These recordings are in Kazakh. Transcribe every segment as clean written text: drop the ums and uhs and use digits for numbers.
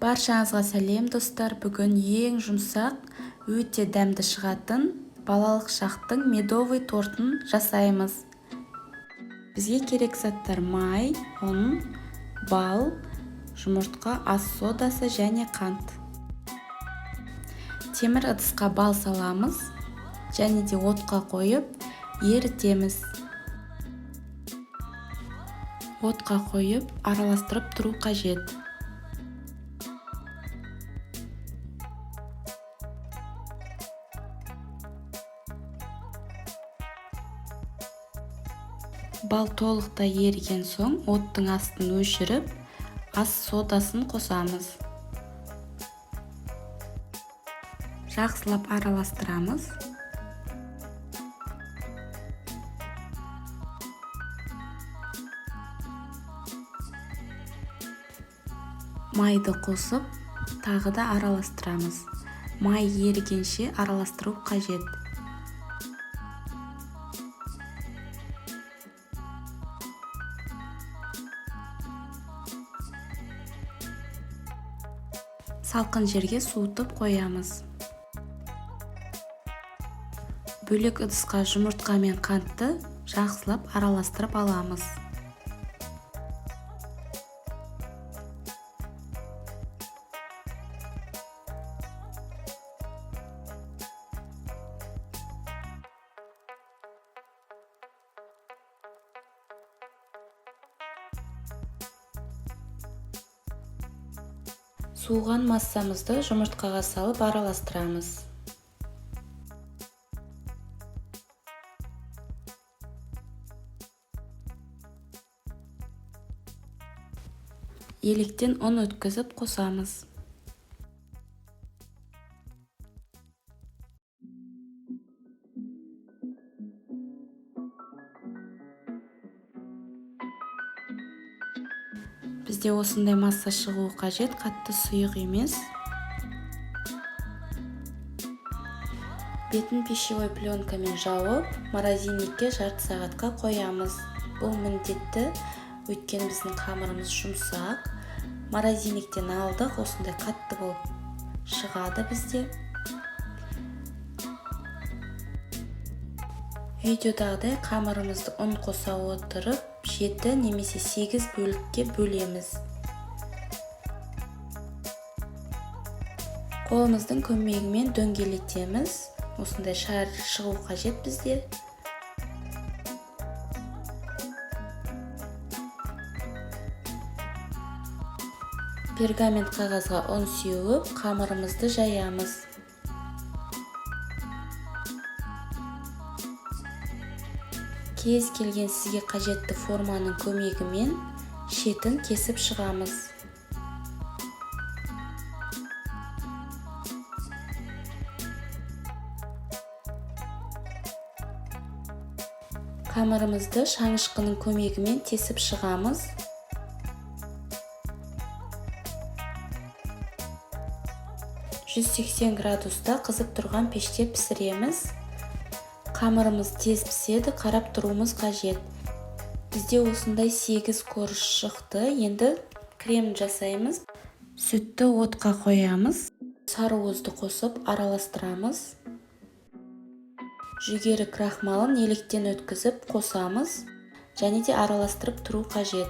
Баршаңызға сәлем достар. Бүгін ең жұмсақ, өте дәмді шығатын балалық шақтың медовый тортын жасаймыз. Бізге керек заттар: май, ұн, бал, жұмыртқа, ас содасы және қант. Темір ыдысқа бал саламыз және де отқа қойып ерітеміз. Отқа қойып араластырып тұру қажет. Бал толықтай еріген соң оттың астын өшіріп, ас содасын қосамыз. Жақсылап араластырамыз. Майды қосып, тағы да араластырамыз. Май ерігенше араластыру қажет. Салқын жерге суытып қоямыз. Бөлек ыдысқа жұмыртқа мен қантты жақсылап араластырып аламыз. Суыған массамызды жұмыртқаға салып араластырамыз. Електен ұн өткізіп қосамыз. Бізде осындай масса шығуы қажет, қатты сұйық емес. Бетін пищевой пленкамен жауып, морозильникке жарты сағатқа қоямыз. Бұл міндетті, өйткені біздің қамырымыз жұмсақ. Морозильниктен алдық, осындай қатты болып шығады бізде. Видеодағыдай қамырымызды ұн қоса отырып, 7 немесе 8 бөлікке бөлеміз. Қолымыздың көмегімен дөңгелетеміз. Осындай шар шығу қажет бізде. Пергамент қағазға ұн сеуіп, қамырымызды жаямыз. Кез келген сізге қажетті форманың көмегімен шетін кесіп шығамыз. Қамырымызды шанышқының көмегімен тесіп шығамыз. «180 градуста қызып тұрған пеште пісіреміз». Қамырымыз тез піседі, қарап тұруымыз қажет. Бізде осындай 8 корж шықты. Енді крем жасаймыз. Сүтті отқа қоямыз. Сарыуызды қосып араластырамыз. Жүгері крахмалын електен өткізіп қосамыз. Және де араластырып тұру қажет.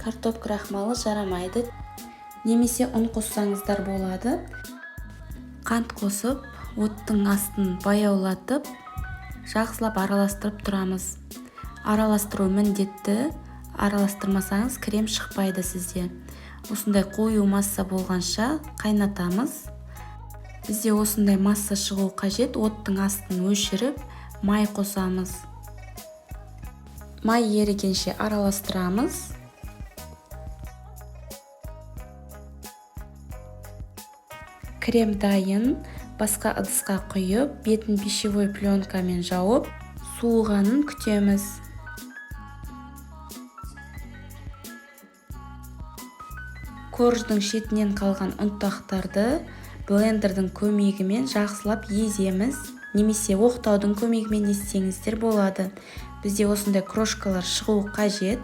Картоп крахмалы жарамайды. Немесе ұн қоссаңыздар болады. Қант қосып, оттың астын баяулатып, жақсылап араластырып тұрамыз. Араластыру міндетті, араластырмасаңыз крем шықпайды сізде. Осындай қою масса болғанша қайнатамыз. Бізде осындай масса шығу қажет. Оттың астын өшіріп, май қосамыз. Май ерігенше араластырамыз. Крем дайын. Басқа ыдысқа құйып, бетін пищевой пленкамен жауып, суығанын күтеміз. Корждың шетінен қалған ұнтақтарды блендердің көмегімен жақсылап еземіз, немесе оқтаудың көмегімен езсеңіздер болады. Бізде осындай крошкалар шығу қажет.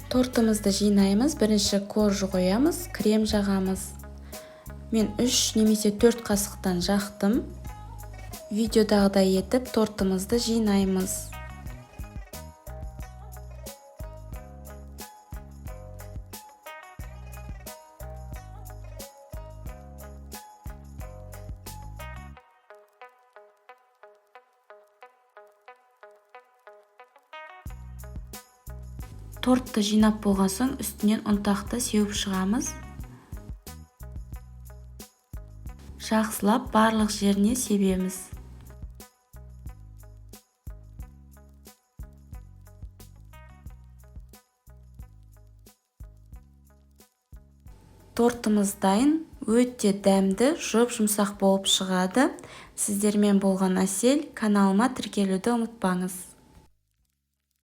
Тортымызды жинаймыз. Бірінші корж қоямыз, крем жағамыз. Мен 3 немесе 4 қасықтан жақтым. Видеодағыдай етіп тортымызды жинаймыз. Тортты жинап болған соң үстінен ұнтақты сеуіп шығамыз. Жақсылап барлық жеріне себеміз. Тортымыз дайын, өте дәмді, жұп-жұмсақ болып шығады. Сіздермен болған Әсел, каналыма тіркелуді ұмытпаңыз.